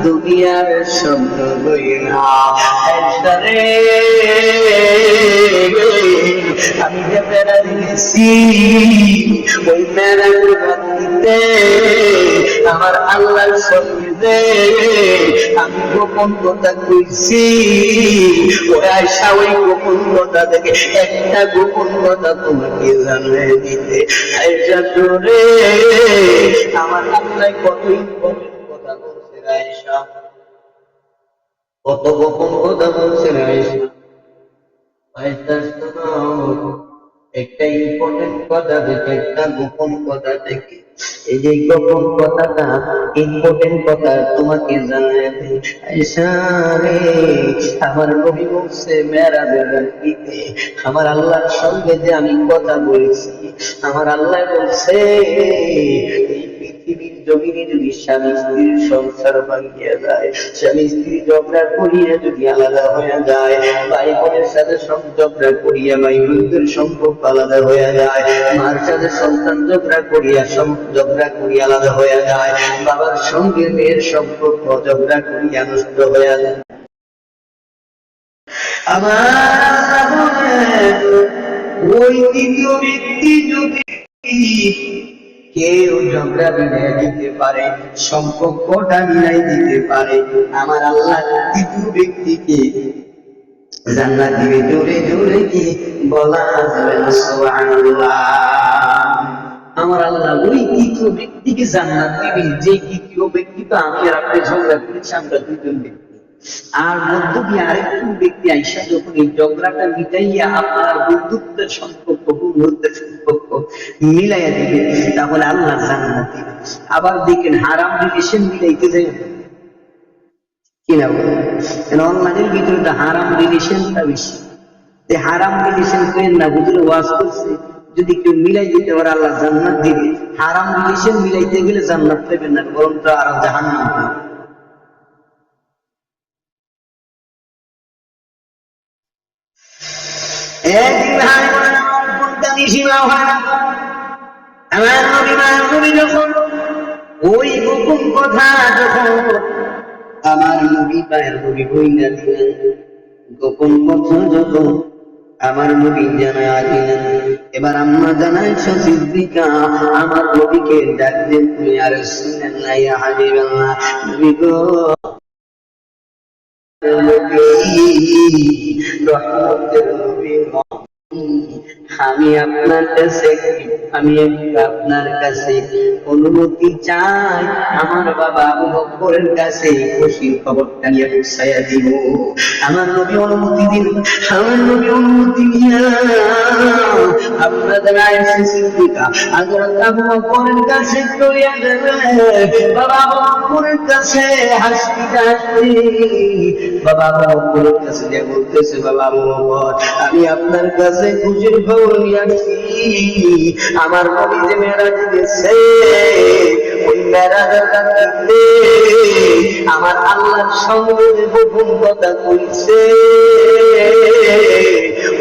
দুনিয়ার স্বপ্ন বইরা আমি যে বেড়া দিয়েছি ওই বেড়ার রাত্রিতে আমার আল্লাহর সঙ্গে আমি গোপন কথা কইছি। ওই আয়সা ওই গোপন কথা থেকে একটা গোপন কথা তোমাকে জানাই দিতে। আয়সা তোরে আমার আল্লাহ কত গোপন কথা বলছে আয়সা, কত গোপন কথা বলছে আয়সা। আয়সা শোনো, একটা ইম্পর্টেন্ট কথা থেকে, একটা গোপন কথা থেকে, এই যে গোপন কথাটা ইম্পর্টেন্ট কথা তোমাকে জানাই দেই। আয়সা রে, আমার নবী বলছে মেরাজের রাত্রিতে আমার আল্লাহর সঙ্গে যে আমি কথা বলেছি, আমার আল্লাহ বলছে পৃথিবীর জমিনে যদি স্বামী স্ত্রীর সংসার ভাঙিয়া যায়, স্বামী স্ত্রী ঝগড়া করিয়া যদি আলাদা হয়ে যায়, ভাই বোনের সাথে ঝগড়া করিয়া ভাই বোনদের সম্পর্ক আলাদা হয়ে যায়, মার সাথে সন্তান ঝগড়া করিয়া আলাদা হয়ে যায়, বাবার সঙ্গে মেয়ের সম্পর্ক ঝগড়া করিয়া নষ্ট হয়ে যায়। আমার ওই তৃতীয় ব্যক্তি যদি কেউ ঝগড়া মিলাই দিতে পারে, সম্পর্কটা মিলাই দিতে পারে, আমার আল্লাহ তৃতীয় ব্যক্তিকে জান্নাত দিবে। জোরে জোরে কি বলা যাবে না সুবহানাল্লাহ। আমার আল্লাহ ওই তৃতীয় ব্যক্তিকে জান্নাত দিবে, যে তৃতীয় ব্যক্তি তো আমি আর আপনি ঝগড়া করেছি, আমরা দুজন ব্যক্তি, আর মধ্য দিয়ে আরেকজন ব্যক্তি আইসা যখন এই ঝগড়াটা মিটাইয়া আপনার বন্ধুত্বের সম্পর্ক, বন্ধুত্বের সম্পর্ক মিলাইয়া দিবে, তাহলে আল্লাহ জান্নাত দিবে। আবার দেখেন হারাম রিলেশন মিলাইতে যায় কিনা বলেন, অনলাইনের ভিতরে তো হারাম রিলেশনটা বেশি। হারাম রিলেশন করেন না, বুঝলে ওয়াজ করছে যদি কেউ মিলাই দিতে পারে আল্লাহ জান্নাত দিবে। হারাম রিলেশন মিলাইতে গেলে জান্নাত পাবেন না, বরং তো আরো জাহান্নাম পাবেন। ওই গোপন কথা যখন আমার নবী পায়ের নবী বইলা দিলেন, গোপন কথা যখন আমার নবী জানায়া দিলেন, এবার আম্মা জানাইছে সিদ্দিকা আমার নবীকে ডাক দেন, তুমি আর রাসূলুল্লাহ ইয়া হাবিবাল্লাহ, নবী গো রহমতের নবী, আমি আপনার কাছে অনুমতি চাই, আমার বাবা আবু বকরের কাছে খুশির খবরটা নিয়ে পৌঁছাইয়া দিব। আমার নবী অনুমতি দিন, আমার নবী অনুমতি নিয়া আপনাদের আয়েশা সিদ্দিকা হযরত আবু বকরের কাছে চলিয়া যাবে। বাবা আবু বকরের কাছে হাসি হাসি বাবা আবু বকরের কাছে যে বলতেছে, বাবা আবু বকর আমি আপনার কাছে খুশির খবর নিয়ে আসছি, আমার নবী যে মেরাজ গেছে, ওই মেরাজের রাতে আমার আল্লাহর সঙ্গে গোপন কথা কইছে,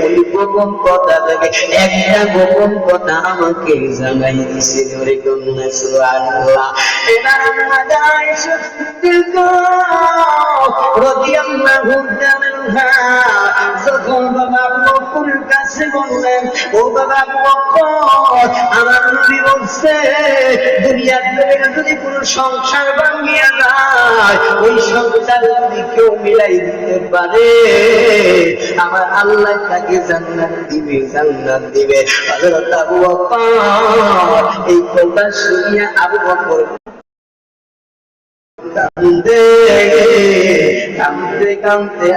ওই গোপন কথা থেকে একটা গোপন কথা আমাকে জানাই দিছে। ধরে কন্যা সুবহানাল্লাহ। এবার আমরা আয়েশা সিদ্দিকা রাদিয়াল্লাহু তাআলা যখন বাবা আবু বকরের কাছে বললেন, ও বাবা আবু বকর আমার নবী বলছে দুনিয়ার জমিনে যদি কোনো সংসার ভাঙিয়া যায়, ওই সংসার যদি কেউ মিলাই দিতে পারে, আমার আল্লাহ তাকে জান্নাত দিবে, জান্নাত দিবে। হযরত আবু বকর এই কথা শুনিয়া আবু বকর কাঁদতে কাঁদতে কাঁদতে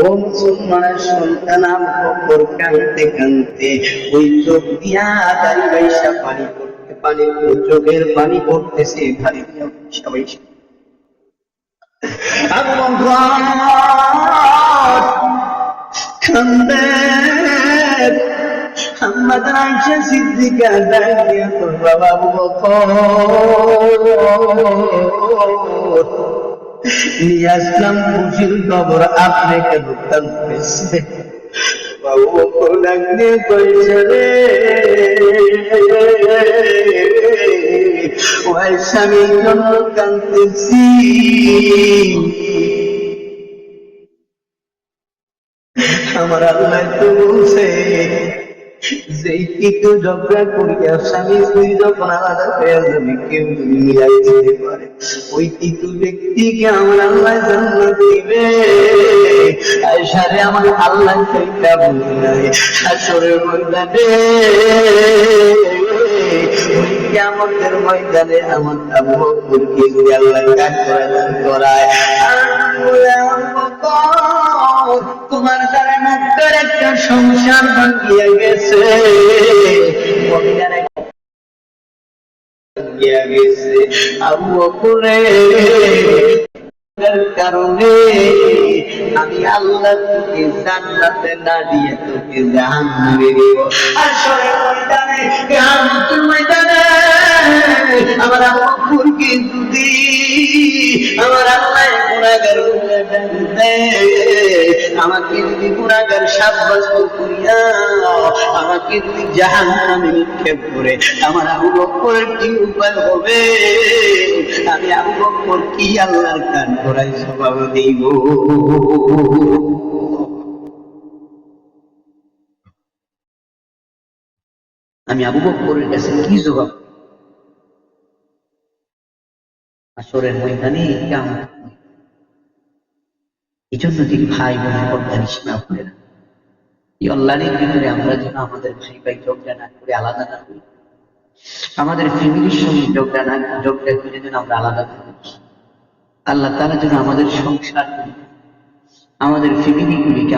ও মুসলমানের সন্তান আবু বকর কাঁদতে কাঁদতে ওই চোখ দিয়া দাড়ি বাইসা পানি পড়তে, পানি চোখের পানি পড়তেছে, দাড়ি দিয়া বাইসা বাইসা আবু বকর কাঁদে। আম্মা আয়েশা সিদ্দিকা দাঁড়িয়ে বলল, বাবা আবু বকর নিয়ে আসলাম খুশির খবর, আপনি কেন কাঁদতেছে? বাবু বকর ডাক দিয়ে কইছে রে, ওই স্বামীর জন্য কাঁদতেছি। আমার আল্লাহ তো বলছে যেই কিন্তু ঝগড়া করিয়া স্বামী স্ত্রী যখন আলাদা হয়ে যাবে, কেউ যদি মিলাই দিতে পারে ওই কিন্তু ব্যক্তিকে আমার আল্লাহ জান্নাত দিবে। আর সারে আমার আল্লাহ সেইটা বলি নাই, হাসরের ময়দানে ওই কিয়ামতের ময়দানে আমার আবু বকরকে যদি আল্লাহ কাজ করায়, তোমার দ্বারা মুক্তের একটা সংসার ভাঙিয়ে গেছে, আবু বকরের কারণে আমি আল্লাহ তোকে জান্নাতে না দিয়ে তোকে জাহান্নামে দিব। আসলে ময়দানে, কিয়ামতের ময়দানে আমার আবু বকরকে যদি আমার আল্লাহ গুনাহগার বলে ডাকবে, আমাকে যদি গুনাহগার সাব্যস্ত করিয়া আমাকে যদি জাহান্নামে নিক্ষেপ করে, আমার আবু বকরের কি উপায় হবে? আমি আবু বকর কি আল্লাহর কান করাই জবাব দিব? আমি আবু বকরের কাছে কি জবাব? হাসরের ময়দানে, কিয়ামতের ময়দানে। এই জন্য তিনি ভাই বোন পর্দা নিশিনা আপনারা এই অনলাইনের ভিতরে আমরা যেন আমাদের ভাই ভাই ঝগড়া না করে আলাদা না করি, আমাদের ফ্যামিলির সঙ্গে ঝগড়া করে যেন আমরা আলাদা না করি। আল্লাহ তাআলা যেন আমাদের সংসার, আমাদের ফ্যামিলিগুলিকে